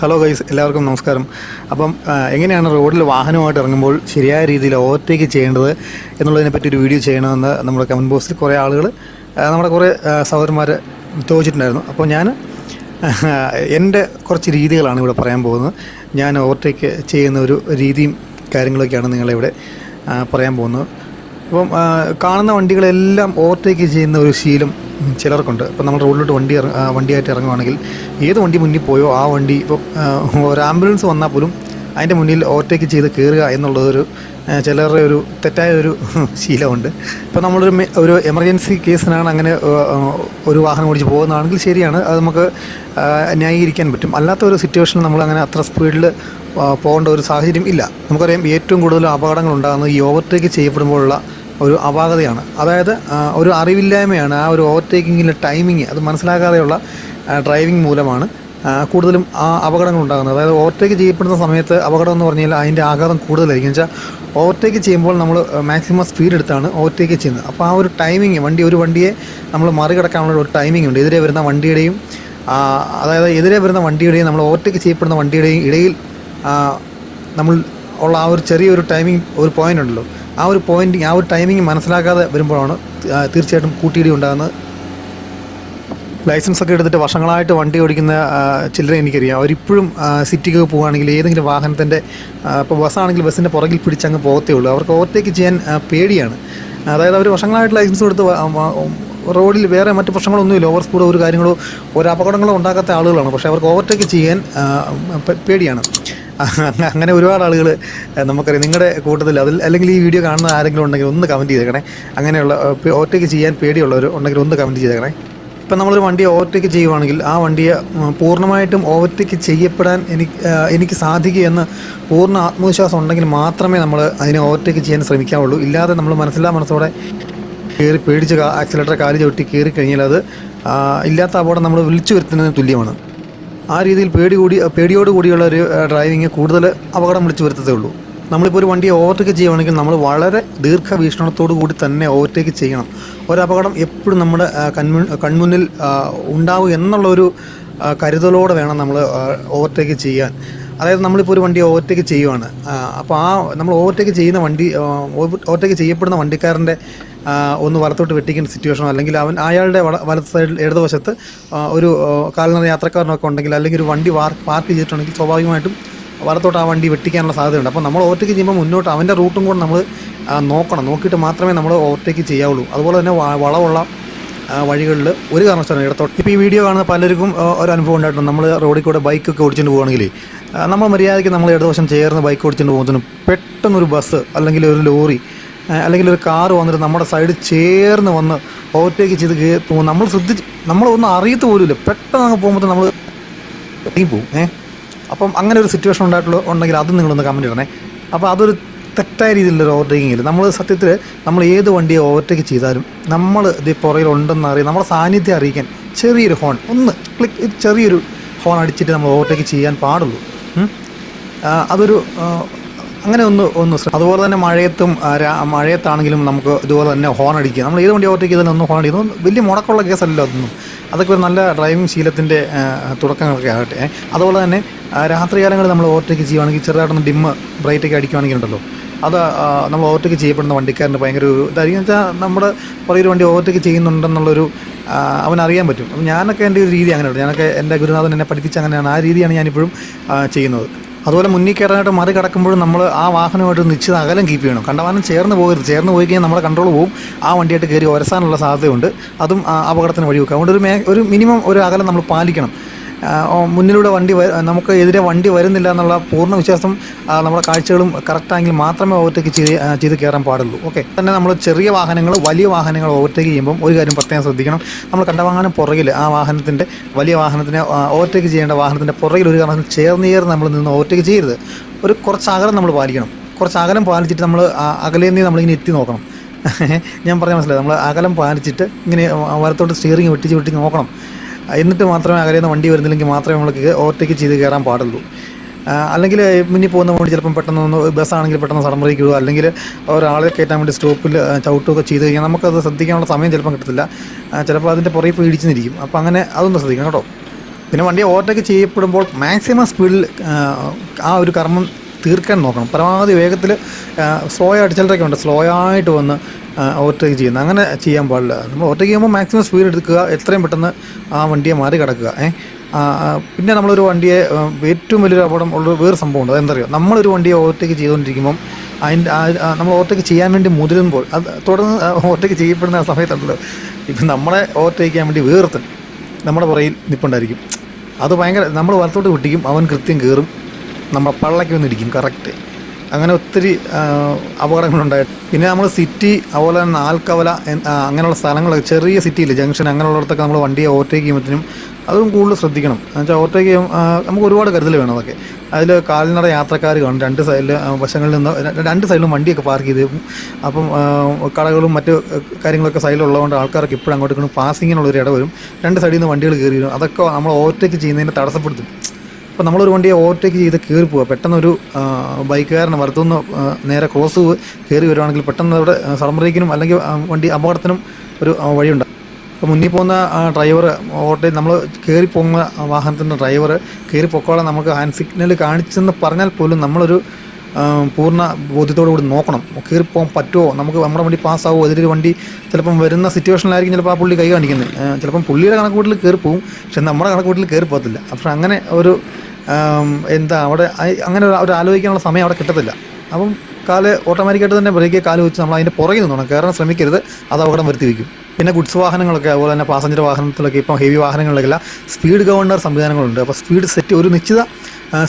Hello guys, എല്ലാവർക്കും നമസ്കാരം. അപ്പം എങ്ങനെയാണ് റോഡിൽ വാഹനമായിട്ട് ഇറങ്ങുമ്പോൾ ശരിയായ രീതിയിൽ ഓവർടേക്ക് ചെയ്യേണ്ടത് എന്നുള്ളതിനെപ്പറ്റി ഒരു വീഡിയോ ചെയ്യണമെന്ന് നമ്മുടെ കമൻറ്റ് ബോക്സിൽ കുറേ ആളുകൾ നമ്മുടെ കുറേ സഹോദരന്മാർ ചോദിച്ചിട്ടുണ്ടായിരുന്നു. അപ്പോൾ ഞാൻ എൻ്റെ കുറച്ച് രീതികളാണ് ഇവിടെ പറയാൻ പോകുന്നത്. ഞാൻ ഓവർടേക്ക് ചെയ്യുന്ന ഒരു രീതിയും കാര്യങ്ങളൊക്കെയാണ് നിങ്ങളിവിടെ പറയാൻ പോകുന്നത്. അപ്പം കാണുന്ന വണ്ടികളെല്ലാം ഓവർടേക്ക് ചെയ്യുന്ന ഒരു ശീലം ചിലർക്കുണ്ട്. ഇപ്പം നമ്മൾ റോഡിലോട്ട് വണ്ടിയായിട്ട് ഇറങ്ങുവാണെങ്കിൽ ഏത് വണ്ടി മുന്നിൽ പോയോ ആ വണ്ടി ഇപ്പം ഒരു ആംബുലൻസ് വന്നാൽ പോലും അതിൻ്റെ മുന്നിൽ ഓവർടേക്ക് ചെയ്ത് കയറുക എന്നുള്ളതൊരു ചിലരുടെ ഒരു തെറ്റായ ഒരു ശീലമുണ്ട്. ഇപ്പോൾ നമ്മളൊരു എമർജൻസി കേസിനാണ് അങ്ങനെ ഒരു വാഹനം ഓടിച്ച് പോകുന്നതാണെങ്കിൽ ശരിയാണ്, അത് നമുക്ക് ന്യായീകരിക്കാൻ പറ്റും. അല്ലാത്ത ഒരു സിറ്റുവേഷനിൽ നമ്മളങ്ങനെ അത്ര സ്പീഡിൽ പോകേണ്ട ഒരു സാഹചര്യം ഇല്ല. നമുക്കറിയാം ഏറ്റവും കൂടുതൽ അപകടങ്ങൾ ഉണ്ടാകുന്നത് ഈ ഓവർടേക്ക് ചെയ്യപ്പെടുമ്പോഴുള്ള ഒരു അപാകതയാണ്. അതായത് ഒരു അറിവില്ലായ്മയാണ്. ആ ഒരു ഓവർടേക്കിങ്ങിലെ ടൈമിങ് അത് മനസ്സിലാക്കാതെയുള്ള ഡ്രൈവിംഗ് മൂലമാണ് കൂടുതലും ആ അപകടങ്ങൾ ഉണ്ടാകുന്നത്. അതായത് ഓവർടേക്ക് ചെയ്യപ്പെടുന്ന സമയത്ത് അപകടം എന്ന് പറഞ്ഞാൽ അതിൻ്റെ ആഘാതം കൂടുതലായിരിക്കും. എന്ന് വെച്ചാൽ ഓവർടേക്ക് ചെയ്യുമ്പോൾ നമ്മൾ മാക്സിമം സ്പീഡ് എടുത്താണ് ഓവർടേക്ക് ചെയ്യുന്നത്. അപ്പോൾ ആ ഒരു ടൈമിങ് ഒരു വണ്ടിയെ നമ്മൾ മറികടക്കാനുള്ള ഒരു ടൈമിംഗ് ഉണ്ട്. എതിരെ വരുന്ന വണ്ടിയുടെയും നമ്മൾ ഓവർടേക്ക് ചെയ്യപ്പെടുന്ന വണ്ടിയുടെയും ഇടയിൽ നമ്മൾ ഉള്ള ആ ഒരു ചെറിയൊരു ടൈമിംഗ് ഒരു പോയിൻ്റ് ഉണ്ടല്ലോ, ആ ഒരു ടൈമിംഗ് മനസ്സിലാക്കാതെ വരുമ്പോഴാണ് തീർച്ചയായിട്ടും കൂട്ടിയിടി ഉണ്ടാകുന്നത്. ലൈസൻസൊക്കെ എടുത്തിട്ട് വർഷങ്ങളായിട്ട് വണ്ടി ഓടിക്കുന്ന ചിലരെ എനിക്കറിയാം. അവരിപ്പോഴും സിറ്റിക്ക് പോവുകയാണെങ്കിൽ ഏതെങ്കിലും വാഹനത്തിൻ്റെ ഇപ്പോൾ ബസ്സാണെങ്കിൽ ബസ്സിൻ്റെ പുറകിൽ പിടിച്ചങ്ങ് പോകത്തേ ഉള്ളൂ. അവർക്ക് ഓവർടേക്ക് ചെയ്യാൻ പേടിയാണ്. അതായത് അവർ വർഷങ്ങളായിട്ട് ലൈസൻസ് കൊടുത്ത് റോഡിൽ വേറെ മറ്റ് പ്രശ്നങ്ങളൊന്നുമില്ല, ഓവർ സ്പീഡോ ഒരു കാര്യങ്ങളോ ഒരു അപകടങ്ങളോ ഉണ്ടാക്കാത്ത ആളുകളാണ്. പക്ഷേ അവർക്ക് ഓവർടേക്ക് ചെയ്യാൻ പേടിയാണ്. അങ്ങനെ ഒരുപാട് ആളുകൾ നമുക്കറിയാം. നിങ്ങളുടെ കൂട്ടത്തിൽ അല്ലെങ്കിൽ ഈ വീഡിയോ കാണുന്ന ആരെങ്കിലും ഉണ്ടെങ്കിൽ ഒന്ന് കമൻറ്റ് ചെയ്തേക്കണേ. അങ്ങനെയുള്ള ഓവർടേക്ക് ചെയ്യാൻ പേടിയുള്ളവർ ഉണ്ടെങ്കിൽ ഒന്ന് കമൻറ്റ് ചെയ്തേക്കണേ. ഇപ്പം നമ്മളൊരു വണ്ടിയെ ഓവർടേക്ക് ചെയ്യുവാണെങ്കിൽ ആ വണ്ടിയെ പൂർണ്ണമായിട്ടും ഓവർടേക്ക് ചെയ്യപ്പെടാൻ എനിക്ക് സാധിക്കുമെന്ന് പൂർണ്ണ ആത്മവിശ്വാസം ഉണ്ടെങ്കിൽ മാത്രമേ നമ്മൾ അതിനെ ഓവർടേക്ക് ചെയ്യാൻ ശ്രമിക്കാവുള്ളൂ. ഇല്ലാതെ നമ്മൾ മനസ്സോടെ കയറി പേടിച്ച് ആക്സിലേറ്റർ കാല് ചവിട്ടി കയറി കഴിഞ്ഞാൽ അത് ഇല്ലാത്ത അപകടം നമ്മൾ വിളിച്ചു വരുത്തുന്നതിന് തുല്യമാണ്. ആ രീതിയിൽ പേടിയോടുകൂടിയുള്ള ഒരു ഡ്രൈവിങ് കൂടുതൽ അപകടം വിളിച്ചു വരുത്തതേ ഉള്ളൂ. നമ്മളിപ്പോൾ ഒരു വണ്ടിയെ ഓവർടേക്ക് ചെയ്യുകയാണെങ്കിൽ നമ്മൾ വളരെ ദീർഘവീക്ഷണത്തോടു കൂടി തന്നെ ഓവർടേക്ക് ചെയ്യണം. ഒരപകടം എപ്പോഴും നമ്മുടെ കൺമുന്നിൽ ഉണ്ടാവും എന്നുള്ളൊരു കരുതലോടെ വേണം നമ്മൾ ഓവർടേക്ക് ചെയ്യാൻ. അതായത് നമ്മളിപ്പോൾ ഒരു വണ്ടിയെ ഓവർടേക്ക് ചെയ്യുവാണ്, അപ്പോൾ നമ്മൾ ഓവർടേക്ക് ഓവർടേക്ക് ചെയ്യപ്പെടുന്ന വണ്ടിക്കാരൻ്റെ ഒന്ന് വലത്തോട്ട് വെട്ടിക്കുന്ന സിറ്റുവേഷനോ അല്ലെങ്കിൽ അയാളുടെ വലത്ത് സൈഡിൽ ഇടതുവശത്ത് ഒരു കാൽനട യാത്രക്കാരനൊക്കെ ഉണ്ടെങ്കിൽ അല്ലെങ്കിൽ ഒരു വണ്ടി പാർക്ക് ചെയ്തിട്ടുണ്ടെങ്കിൽ സ്വാഭാവികമായിട്ടും വലത്തോട്ട് ആ വണ്ടി വെട്ടിക്കാനുള്ള സാധ്യതയുണ്ട്. അപ്പോൾ നമ്മൾ ഓവർടേക്ക് ചെയ്യുമ്പോൾ മുന്നോട്ട് അവൻ്റെ റൂട്ടും കൂടെ നമ്മൾ നോക്കിയിട്ട് മാത്രമേ നമ്മൾ ഓവർടേക്ക് ചെയ്യാവുള്ളൂ. അതുപോലെ തന്നെ വളവുള്ള വഴികളിൽ ഒരു കാരണവശാലും ഇടത്തോട്ട്. ഇപ്പോൾ ഈ വീഡിയോ കാണുന്ന പലർക്കും ഒരു അനുഭവം ഉണ്ടായിട്ടുണ്ട്. നമ്മൾ റോഡിൽ കൂടെ ബൈക്കൊക്കെ ഓടിച്ചുകൊണ്ട് പോകുകയാണെങ്കിൽ നമ്മൾ മര്യാദയ്ക്ക് നമ്മൾ ഇടതുവശം ചേർന്ന് ബൈക്ക് ഓടിച്ചുകൊണ്ട് പോകുന്നതിന് പെട്ടെന്നൊരു ബസ് അല്ലെങ്കിൽ ഒരു ലോറി അല്ലെങ്കിൽ ഒരു കാറ് വന്നിട്ട് നമ്മുടെ സൈഡ് ചേർന്ന് വന്ന് ഓവർടേക്ക് ചെയ്ത് പോകും. നമ്മളൊന്നും അറിയത്ത് പോലുമില്ല, പെട്ടെന്ന് അങ്ങ് പോകുമ്പോൾ നമ്മൾ പോകും. അപ്പം അങ്ങനെ ഒരു സിറ്റുവേഷൻ ഉണ്ടെങ്കിൽ അതും നിങ്ങളൊന്ന് കമൻറ്റ് ഇടണേ. അപ്പോൾ അതൊരു തെറ്റായ രീതിയിലുള്ളൊരു ഓവർടേക്കിംഗ് ഇല്ല. നമ്മൾ സത്യത്തിൽ നമ്മൾ ഏത് വണ്ടിയെ ഓവർടേക്ക് ചെയ്താലും നമ്മൾ ഇത് പുറകിലുണ്ടെന്ന് അറിയാം, നമ്മുടെ സാന്നിധ്യം അറിയിക്കാൻ ചെറിയൊരു ഹോൺ ചെറിയൊരു ഹോൺ അടിച്ചിട്ട് നമ്മൾ ഓവർടേക്ക് ചെയ്യാൻ പാടുള്ളൂ. അതൊരു അങ്ങനെ ഒന്ന് അതുപോലെ തന്നെ മഴയത്താണെങ്കിലും നമുക്ക് ഇതുപോലെ തന്നെ ഹോൺ അടിക്കുക. നമ്മൾ ഏത് വണ്ടി ഓവർടേക്ക് ചെയ്താലും ഒന്ന് ഹോൺ അടിക്കുന്നത് വലിയ മുടക്കമുള്ള കേസല്ലല്ലോ അതൊന്നും. അതൊക്കെ ഒരു നല്ല ഡ്രൈവിംഗ് ശീലത്തിൻ്റെ തുടക്കങ്ങളൊക്കെ ആകട്ടെ. അതുപോലെ തന്നെ രാത്രികാലങ്ങളിൽ നമ്മൾ ഓവർടേക്ക് ചെയ്യുകയാണെങ്കിൽ ചെറുതായിട്ടൊന്ന് ബ്രൈറ്റൊക്കെ അടിക്കുകയാണെങ്കിൽ ഉണ്ടല്ലോ, അത് നമ്മൾ ഓവർടേക്ക് ചെയ്യപ്പെടുന്ന വണ്ടിക്കാരന് ഭയങ്കര ഒരു ഇതായിരിക്കും. വെച്ചാൽ നമ്മുടെ പുറകിൽ വണ്ടി ഓവർടേക്ക് ചെയ്യുന്നുണ്ടെന്നുള്ളൊരു അവനറിയാൻ പറ്റും. അപ്പം ഞാനൊക്കെ എൻ്റെ ഒരു രീതി അങ്ങനെയുണ്ട്. ഞാനൊക്കെ എൻ്റെ ഗുരുനാഥൻ എന്നെ പഠിപ്പിച്ച അങ്ങനെയാണ്. ആ രീതിയാണ് ഞാനിപ്പോഴും ചെയ്യുന്നത്. അതുപോലെ മുന്നിൽ കയറാനായിട്ട് മറികടക്കുമ്പോഴും നമ്മൾ ആ വാഹനമായിട്ട് നിശ്ചിത അകലം കീപ്പ് ചെയ്യണം. കണ്ടവാനം ചേർന്ന് പോയി കഴിഞ്ഞാൽ നമ്മുടെ കൺട്രോൾ പോവും. ആ വണ്ടിയായിട്ട് കയറി ഉരസാനുള്ള സാധ്യതയുണ്ട്. അതും അപകടത്തിന് വഴിവെക്കും. അതുകൊണ്ട് ഒരു മിനിമം ഒരു അകലം നമ്മൾ പാലിക്കണം. മുന്നിലൂടെ നമുക്ക് എതിരെ വണ്ടി വരുന്നില്ല എന്നുള്ള പൂർണ്ണ വിശ്വാസം നമ്മുടെ കാഴ്ചകളും കറക്റ്റാണെങ്കിൽ മാത്രമേ ഓവർടേക്ക് ചെയ്ത് കയറാൻ പാടുള്ളൂ. ഓക്കെ. തന്നെ നമ്മൾ ചെറിയ വലിയ വാഹനങ്ങൾ ഓവർടേക്ക് ചെയ്യുമ്പം ഒരു കാര്യം പ്രത്യേകം ശ്രദ്ധിക്കണം. നമ്മൾ കണ്ടവാഹനം പുറകിൽ ആ വലിയ വാഹനത്തിനെ ഓവർടേക്ക് ചെയ്യേണ്ട വാഹനത്തിൻ്റെ പുറകിൽ ഒരു കാരണം ചേർന്ന് നമ്മൾ നിന്ന് ഓവർടേക്ക് ചെയ്യരുത്. കുറച്ച് അകലം നമ്മൾ പാലിക്കണം. കുറച്ച് അകലം പാലിച്ചിട്ട് നമ്മൾ അകലേന്ന് നമ്മളിങ്ങനെ എത്തി നോക്കണം. ഞാൻ പറഞ്ഞാൽ മനസ്സിലായി. നമ്മൾ അകലം പാലിച്ചിട്ട് ഇങ്ങനെ വലത്തോട്ട് സ്റ്റിയറിങ് വെട്ടിച്ച് നോക്കണം. എന്നിട്ട് മാത്രമേ അകലെന്ന് വണ്ടി വരുന്നില്ലെങ്കിൽ മാത്രമേ നമ്മൾക്ക് ഓവർടേക്ക് ചെയ്ത് കയറാൻ പാടുള്ളൂ. അല്ലെങ്കിൽ മുന്നിൽ പോകുന്ന വണ്ടി ചിലപ്പം പെട്ടെന്ന് ബസ്സാണെങ്കിൽ പെട്ടെന്ന് സഡൻ ബ്രേക്ക് ഇടുക, അല്ലെങ്കിൽ ഒരാളെ കയറ്റാൻ വേണ്ടി സ്റ്റോപ്പിൽ ചവിട്ടുകയൊക്കെ ചെയ്ത് കഴിഞ്ഞാൽ നമുക്കത് ശ്രദ്ധിക്കാനുള്ള സമയം ചിലപ്പം കിട്ടത്തില്ല. ചിലപ്പോൾ അതിൻ്റെ പുറകെ പോയി ഇടിച്ചിരിക്കും. അപ്പോൾ അങ്ങനെ അതൊന്ന് ശ്രദ്ധിക്കണം കേട്ടോ. പിന്നെ വണ്ടി ഓവർടേക്ക് ചെയ്യപ്പെടുമ്പോൾ മാക്സിമം സ്പീഡിൽ ആ ഒരു കർമ്മം തീർക്കാൻ നോക്കണം. പരമാവധി വേഗത്തിൽ സ്ലോ ആയിട്ട് ചിലരൊക്കെ ഉണ്ട് സ്ലോ ആയിട്ട് വന്ന് ഓവർടേക്ക് ചെയ്യുന്നത്. അങ്ങനെ ചെയ്യാൻ പാടില്ല. നമ്മൾ ഓവർടേക്ക് ചെയ്യുമ്പോൾ മാക്സിമം സ്പീഡ് എടുക്കുക, എത്രയും പെട്ടെന്ന് ആ വണ്ടിയെ മാറി കിടക്കുക. പിന്നെ നമ്മളൊരു വണ്ടിയെ ഏറ്റവും വലിയൊരു അപകടം ഉള്ള വേറെ സംഭവമുണ്ട്. അതെന്താ പറയുക, നമ്മളൊരു വണ്ടിയെ ഓവർടേക്ക് ചെയ്തുകൊണ്ടിരിക്കുമ്പം നമ്മൾ ഓവർടേക്ക് ചെയ്യാൻ വേണ്ടി മുതിരുമ്പോൾ അത് തുടർന്ന് ഓവർടേക്ക് ചെയ്യപ്പെടുന്ന ആ സമയത്തുണ്ടല്ലോ, ഇപ്പം നമ്മളെ ഓവർടേക്ക് ചെയ്യാൻ വേണ്ടി വേർത്തൻ നമ്മുടെ പുറയിൽ നിൽപ്പുണ്ടായിരിക്കും. അത് ഭയങ്കര നമ്മൾ വലത്തോട്ട് വിട്ടിക്കും, അവൻ കൃത്യം കയറും, നമ്മൾ പള്ളയ്ക്ക് വന്നിരിക്കും കറക്റ്റ്. അങ്ങനെ ഒത്തിരി അപകടങ്ങളുണ്ടായിട്ട്. പിന്നെ നമ്മൾ സിറ്റി അതുപോലെ തന്നെ നാൽക്കവല അങ്ങനെയുള്ള സ്ഥലങ്ങളൊക്കെ, ചെറിയ സിറ്റിയിൽ ജംഗ്ഷൻ അങ്ങനെയുള്ളിടത്തൊക്കെ നമ്മൾ വണ്ടിയെ ഓവർടേക്ക് ചെയ്യുമ്പോഴത്തേനും അതും കൂടുതൽ ശ്രദ്ധിക്കണം. എന്നുവെച്ചാൽ ഓവർടേക്ക് ചെയ്യും നമുക്ക് ഒരുപാട് കരുതൽ വേണം. അതൊക്കെ അതിൽ കാൽനട യാത്രക്കാർ കാണും, രണ്ട് സൈഡിൽ വശങ്ങളിൽ നിന്ന് രണ്ട് സൈഡിലും വണ്ടിയൊക്കെ പാർക്ക് ചെയ്ത്. അപ്പം കടകളും മറ്റ് കാര്യങ്ങളൊക്കെ സൈഡിലുള്ളതുകൊണ്ട് ആൾക്കാർക്ക് ഇപ്പോഴും അങ്ങോട്ട് ഇങ്ങോട്ട് പാസിങ്ങിനുള്ളൊരു ഇട വരും. രണ്ട് സൈഡിൽ നിന്ന് വണ്ടികൾ കയറി വരും. അതൊക്കെ നമ്മൾ ഓവർടേക്ക് ചെയ്യുന്നതിനെ തടസ്സപ്പെടുത്തും. അപ്പോൾ നമ്മളൊരു വണ്ടിയെ ഓവർടേക്ക് ചെയ്ത് കയറി പോവുക, പെട്ടെന്നൊരു ബൈക്കുകാരനെ വലത്തുനിന്ന് നേരെ ക്രോസ് കയറി വരുവാണെങ്കിൽ പെട്ടെന്ന് അവിടെ സഡൻ ബ്രേക്കിനും അല്ലെങ്കിൽ വണ്ടി അപകടത്തിനും ഒരു വഴിയുണ്ട്. അപ്പോൾ മുന്നിൽ പോകുന്ന ഡ്രൈവർ ഓവർടേക്ക് നമ്മൾ കയറി പോകുന്ന വാഹനത്തിൻ്റെ ഡ്രൈവർ കയറി പൊക്കോളാൻ നമുക്ക് ഹാൻഡ് സിഗ്നൽ കാണിച്ചെന്ന് പറഞ്ഞാൽ പോലും നമ്മളൊരു പൂർണ്ണ ബോധ്യത്തോടു കൂടി നോക്കണം. കയറി പോകാൻ പറ്റുമോ, നമുക്ക് നമ്മുടെ വണ്ടി പാസ്സാവുമോ, അതിലൊരു വണ്ടി ചിലപ്പം വരുന്ന സിറ്റുവേഷനിലായിരിക്കും ചിലപ്പോൾ ആ പുള്ളി കൈ കാണിക്കുന്നത്. ചിലപ്പം പുള്ളിയുടെ കണക്കൂട്ടിൽ കയറി പോകും, പക്ഷെ നമ്മുടെ കണക്കൂട്ടിൽ കയറി പോകത്തില്ല. അപ്പോൾ അങ്ങനെ ഒരു അവിടെ അങ്ങനെ ഒരു ആലോചിക്കാനുള്ള സമയം അവിടെ കിട്ടത്തില്ല. അപ്പം കാല് ഓട്ടോമാറ്റിക്കായിട്ട് തന്നെ ബ്രേക്ക് കാല് വെച്ച് നമ്മൾ അതിൻ്റെ പുറകിൽ നിന്നോണം, കയറാൻ ശ്രമിക്കരുത്. അത് അപകടം വരുത്തി വയ്ക്കും. പിന്നെ ഗുഡ്സ് വാഹനങ്ങളൊക്കെ അതുപോലെ തന്നെ പാസഞ്ചർ വാഹനത്തിലൊക്കെ ഇപ്പം ഹെവി വാഹനങ്ങളിലൊക്കെ സ്പീഡ് ഗവർണർ സംവിധാനങ്ങളുണ്ട്. അപ്പോൾ സ്പീഡ് സെറ്റ് ഒരു നിശ്ചിത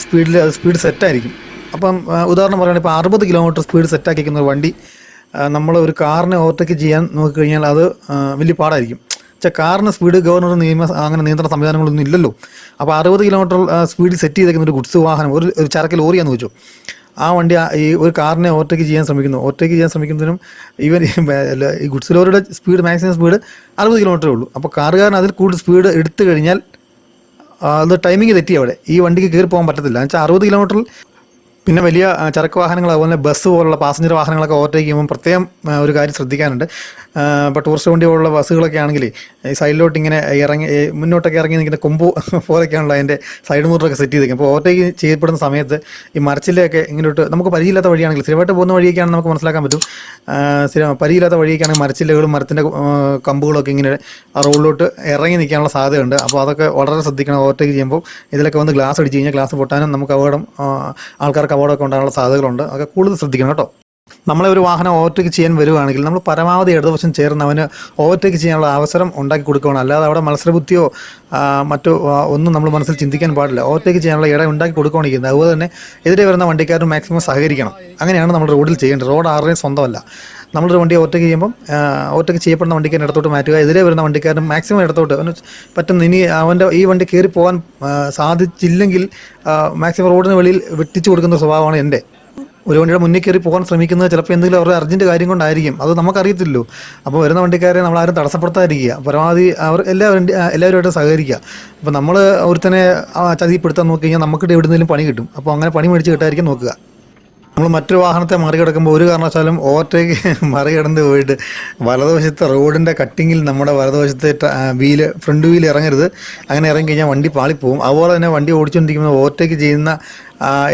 സ്പീഡിൽ അത് സ്പീഡ് സെറ്റായിരിക്കും. അപ്പം ഉദാഹരണം പറയുകയാണെങ്കിൽ ഇപ്പോൾ 60 കിലോമീറ്റർ സ്പീഡ് സെറ്റാക്കിക്കുന്ന ഒരു വണ്ടി നമ്മൾ ഒരു കാറിനെ ഓവർടേക്ക് ചെയ്യാൻ നോക്കിക്കഴിഞ്ഞാൽ അത് വലിയ പാടായിരിക്കും. കാറിന് സ്പീഡ് ഗവർണർ അങ്ങനെ നിയന്ത്രണ സംവിധാനങ്ങളൊന്നും ഇല്ലല്ലോ. അപ്പോൾ 60 കിലോമീറ്റർ സ്പീഡ് സെറ്റ് ചെയ്തേക്കുന്ന ഒരു ഗുഡ്സ് വാഹനം, ഒരു ചരക്ക് ലോറിയാന്ന് വെച്ചു, ആ വണ്ടി ഈ ഒരു കാറിനെ ഓവർടേക്ക് ചെയ്യാൻ ശ്രമിക്കുന്നതിനും ഈ ഗുഡ്സ് ലോറിയുടെ സ്പീഡ് മാക്സിമം സ്പീഡ് 60 കിലോമീറ്ററേ ഉള്ളൂ. അപ്പോൾ കാറുകാരൻ അതിൽ കൂടുതൽ സ്പീഡ് എടുത്തു കഴിഞ്ഞാൽ അത് ടൈമിങ് തെറ്റി അവിടെ ഈ വണ്ടിക്ക് കയറി പോകാൻ പറ്റത്തില്ല. എന്ന് വെച്ചാൽ 60 കിലോമീറ്ററിൽ. പിന്നെ വലിയ ചരക്ക് വാഹനങ്ങൾ അതുപോലെ ബസ് പോലുള്ള പാസഞ്ചർ വാഹനങ്ങളൊക്കെ ഓവർടേക്ക് ചെയ്യുമ്പോൾ പ്രത്യേകം ഒരു കാര്യം ശ്രദ്ധിക്കാനുണ്ട്. ഇപ്പോൾ ടൂറിസ്റ്റ് വണ്ടി പോലുള്ള ബസ്സുകളൊക്കെ ആണെങ്കിൽ ഈ സൈഡിലോട്ട് ഇങ്ങനെ ഇറങ്ങി മുന്നോട്ടൊക്കെ ഇറങ്ങി നിൽക്കുന്ന കൊമ്പ് പോലെയൊക്കെയാണല്ലോ അതിൻ്റെ സൈഡ് മിററൊക്കെ സെറ്റ് ചെയ്തേക്കും. അപ്പോൾ ഓവർടേക്ക് ചെയ്യപ്പെടുന്ന സമയത്ത് ഈ മരച്ചിലൊക്കെ ഇങ്ങോട്ട് നമുക്ക് പരിചയമില്ലാത്ത വഴിയാണെങ്കിൽ, സ്ഥിരമായിട്ട് പോകുന്ന വഴിയൊക്കെയാണെങ്കിൽ നമുക്ക് മനസ്സിലാക്കാൻ പറ്റും. പരിചയമില്ലാത്ത വഴിയൊക്കെയാണെങ്കിൽ മരച്ചില്ലകളും മരത്തിൻ്റെ കമ്പുകളൊക്കെ ഇങ്ങനെ ആ റോഡിലോട്ട് ഇറങ്ങി നിൽക്കാനുള്ള സാധ്യതയുണ്ട്. അപ്പോൾ അതൊക്കെ വളരെ ശ്രദ്ധിക്കണം. ഓവർടേക്ക് ചെയ്യുമ്പോൾ ഇതിലൊക്കെ വന്ന് ഗ്ലാസ് അടിച്ച് കഴിഞ്ഞാൽ ഗ്ലാസ് പൊട്ടാനും നമുക്ക് ആൾക്കാർക്ക് അപകടമൊക്കെ ഉണ്ടാകാനുള്ള സാധ്യതകളുണ്ട്. അതൊക്കെ കൂടുതൽ ശ്രദ്ധിക്കണം കേട്ടോ. നമ്മളെ ഒരു വാഹനം ഓവർടേക്ക് ചെയ്യാൻ വരുവാണെങ്കിൽ നമ്മൾ പരമാവധി ഇടതുവശം ചേർന്ന് അവന് ഓവർടേക്ക് ചെയ്യാനുള്ള അവസരം ഉണ്ടാക്കി കൊടുക്കണം. അല്ലാതെ അവിടെ മത്സരബുദ്ധിയോ മറ്റോ ഒന്നും നമ്മൾ മനസ്സിൽ ചിന്തിക്കാൻ പാടില്ല. ഓവർടേക്ക് ചെയ്യാനുള്ള ഇടം ഉണ്ടാക്കി കൊടുക്കുകയാണ് ചെയ്യുന്നത്. അതുപോലെ തന്നെ എതിരെ വരുന്ന വണ്ടിക്കാരും മാക്സിമം സഹകരിക്കണം. അങ്ങനെയാണ് നമ്മൾ റോഡിൽ ചെയ്യേണ്ടത്. റോഡ് ആരുടെയും സ്വന്തമല്ല. നമ്മളൊരു വണ്ടി ഓവർടേക്ക് ചെയ്യുമ്പം ഓവർടേക്ക് ചെയ്യപ്പെടുന്ന വണ്ടിക്കാരൻ ഇടത്തോട്ട് മാറ്റുക, എതിരെ വരുന്ന വണ്ടിക്കാരൻ മാക്സിമം ഇടത്തോട്ട് അവന് പറ്റുന്ന. ഇനി അവൻ്റെ ഈ വണ്ടി കയറി പോകാൻ സാധിച്ചില്ലെങ്കിൽ മാക്സിമം റോഡിന് വെളിയിൽ വെട്ടിച്ചു കൊടുക്കുന്ന സ്വഭാവമാണ് എൻ്റെ. ഒരു വണ്ടിയുടെ മുന്നിൽ കയറി പോകാൻ ശ്രമിക്കുന്നത് ചിലപ്പോൾ എന്തെങ്കിലും അവരുടെ അർജൻറ്റ് കാര്യം കൊണ്ടായിരിക്കും, അത് നമുക്കറിയത്തില്ലല്ലോ. അപ്പോൾ വരുന്ന വണ്ടിക്കാരെ നമ്മളാരും തടസ്സപ്പെടുത്താതിരിക്കുക, പരമാവധി എല്ലാവരുമായിട്ട് സഹകരിക്കുക. അപ്പോൾ നമ്മൾ ഒരുത്തനെ ചതിപ്പെടുത്താൻ നോക്കി കഴിഞ്ഞാൽ നമുക്ക് എവിടുന്നേലും പണി കിട്ടും. അപ്പോൾ അങ്ങനെ പണി മേടിച്ച് കിട്ടാതിരിക്കും നോക്കുക. നമ്മൾ മറ്റൊരു വാഹനത്തെ മറികടക്കുമ്പോൾ ഒരു കാരണവശാലും ഓവർടേക്ക് മറികടന്ന് പോയിട്ട് വലതുവശത്തെ റോഡിൻ്റെ കട്ടിങ്ങിൽ നമ്മുടെ വലതുവശത്തെ ഫ്രണ്ട് വീല് ഇറങ്ങരുത്. അങ്ങനെ ഇറങ്ങിക്കഴിഞ്ഞാൽ വണ്ടി പാളിപ്പോവും. അതുപോലെ തന്നെ വണ്ടി ഓടിച്ചുകൊണ്ടിരിക്കുമ്പോൾ ഓവർടേക്ക് ചെയ്യുന്ന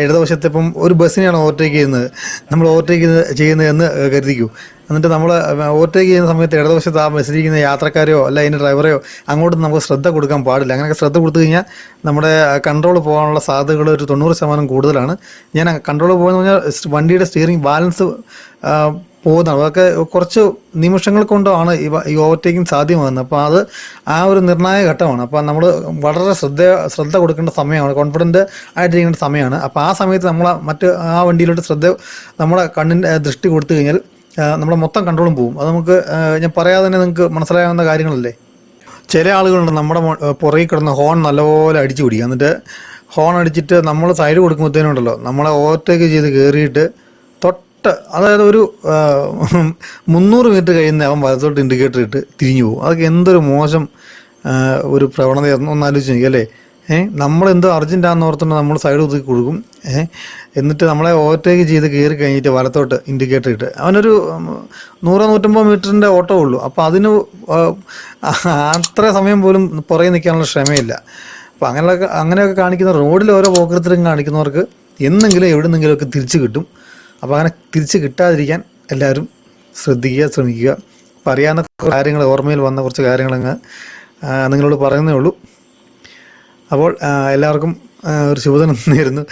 ഇടതുവശത്തെ ഇപ്പം ഒരു ബസ്സിനെയാണ് ഓവർടേക്ക് ചെയ്യുന്നത്, നമ്മൾ ഓവർടേക്ക് ചെയ്യുന്നതെന്ന് കരുതിക്കൂ. എന്നിട്ട് നമ്മൾ ഓവർടേക്ക് ചെയ്യുന്ന സമയത്ത് ഇടതുവശത്ത് ആ ബസ്സിലിരിക്കുന്ന യാത്രക്കാരെയോ അല്ല അതിൻ്റെ ഡ്രൈവറെയോ അങ്ങോട്ടും നമുക്ക് ശ്രദ്ധ കൊടുക്കാൻ പാടില്ല. അങ്ങനെയൊക്കെ ശ്രദ്ധ കൊടുത്തു കഴിഞ്ഞാൽ നമ്മുടെ കൺട്രോൾ പോകാനുള്ള സാധ്യതകൾ ഒരു 90% കൂടുതലാണ്. ഞാൻ കൺട്രോൾ പോകുന്നത് പറഞ്ഞാൽ വണ്ടിയുടെ സ്റ്റിയറിംഗ് ബാലൻസ് പോകുന്നതാണ്. അതൊക്കെ കുറച്ച് നിമിഷങ്ങൾ കൊണ്ടാണ് ഈ ഓവർടേക്കിംഗ് സാധ്യമാകുന്നത്. അപ്പോൾ അത് ആ ഒരു നിർണായക ഘട്ടമാണ്. അപ്പോൾ നമ്മൾ വളരെ ശ്രദ്ധ കൊടുക്കേണ്ട സമയമാണ്, കോൺഫിഡൻ്റ് ആയിട്ടിരിക്കേണ്ട സമയമാണ്. അപ്പോൾ ആ സമയത്ത് നമ്മൾ ആ വണ്ടിയിലോട്ട് നമ്മുടെ കണ്ണിൻ്റെ ദൃഷ്ടി കൊടുത്തു കഴിഞ്ഞാൽ നമ്മുടെ മൊത്തം കൺട്രോളും പോകും. അത് നമുക്ക് ഞാൻ പറയാതെ തന്നെ നിങ്ങൾക്ക് മനസ്സിലാകുന്ന കാര്യങ്ങളല്ലേ. ചില ആളുകളുണ്ട് നമ്മുടെ പുറകിൽ കിടന്ന് ഹോൺ നല്ലപോലെ അടിച്ചു പിടിക്കുക. എന്നിട്ട് ഹോൺ അടിച്ചിട്ട് നമ്മൾ സൈഡ് കൊടുക്കുമ്പോഴത്തേനുണ്ടല്ലോ നമ്മളെ ഓവർടേക്ക് ചെയ്ത് കയറിയിട്ട് അതായത് ഒരു 300 മീറ്റർ കഴിയുന്ന അവൻ വലത്തോട്ട് ഇൻഡിക്കേറ്റർ ഇട്ട് തിരിഞ്ഞു പോകും. അതൊക്കെ എന്തൊരു മോശം ഒരു പ്രവണതയായിരുന്നു, ഒന്ന് ആലോചിച്ച് നോക്കി അല്ലേ. നമ്മളെന്തോ അർജൻറ്റാണെന്ന് ഓർത്തുകൊണ്ട് നമ്മൾ സൈഡ് ഒതുക്കി കൊടുക്കും. എന്നിട്ട് നമ്മളെ ഓവർടേക്ക് ചെയ്ത് കയറി കഴിഞ്ഞിട്ട് വലത്തോട്ട് ഇൻഡിക്കേറ്റർ ഇട്ട് അവനൊരു 100-150 മീറ്ററിൻ്റെ ഓട്ടോ ഉള്ളൂ. അപ്പോൾ അതിന് അത്ര സമയം പോലും പുറകെ നിൽക്കാനുള്ള ക്ഷമയില്ല. അപ്പോൾ അങ്ങനെയൊക്കെ കാണിക്കുന്ന റോഡിൽ ഓരോ പോക്കൃത്തരം കാണിക്കുന്നവർക്ക് എന്നെങ്കിലും എവിടെന്നെങ്കിലുമൊക്കെ തിരിച്ച് കിട്ടും. അപ്പോൾ അങ്ങനെ തിരിച്ച് കിട്ടാതിരിക്കാൻ എല്ലാവരും ശ്രമിക്കുക. അപ്പോൾ അറിയാവുന്ന കാര്യങ്ങൾ, ഓർമ്മയിൽ വന്ന കുറച്ച് കാര്യങ്ങളങ്ങ് നിങ്ങളോട് പറയുന്നേ ഉള്ളൂ. അപ്പോൾ എല്ലാവർക്കും ഒരു ശുഭദിനം നേരുന്നു.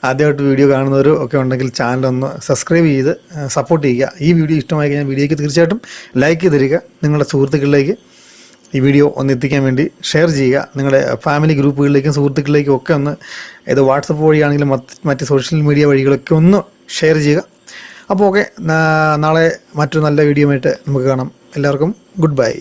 ആദ്യമായിട്ട് വീഡിയോ കാണുന്നവരും ഒക്കെ ഉണ്ടെങ്കിൽ ചാനലൊന്ന് സബ്സ്ക്രൈബ് ചെയ്ത് സപ്പോർട്ട് ചെയ്യുക. ഈ വീഡിയോ ഇഷ്ടമായി കഴിഞ്ഞാൽ വീഡിയോയ്ക്ക് തീർച്ചയായിട്ടും ലൈക്ക് തരിക. നിങ്ങളുടെ സുഹൃത്തുക്കളിലേക്ക് ഈ വീഡിയോ ഒന്ന് എത്തിക്കാൻ വേണ്ടി ഷെയർ ചെയ്യുക. നിങ്ങളുടെ ഫാമിലി ഗ്രൂപ്പുകളിലേക്കും സുഹൃത്തുക്കളിലേക്കും ഒക്കെ ഒന്ന്, ഏത് വാട്സപ്പ് വഴിയാണെങ്കിലും മറ്റ് സോഷ്യൽ മീഡിയ വഴികളൊക്കെ ഒന്ന് ഷെയർ ചെയ്യുക. അപ്പോൾ ഓക്കെ, നാളെ മറ്റൊരു നല്ല വീഡിയോ ആയിട്ട് നമുക്ക് കാണാം. എല്ലാവർക്കും ഗുഡ് ബൈ.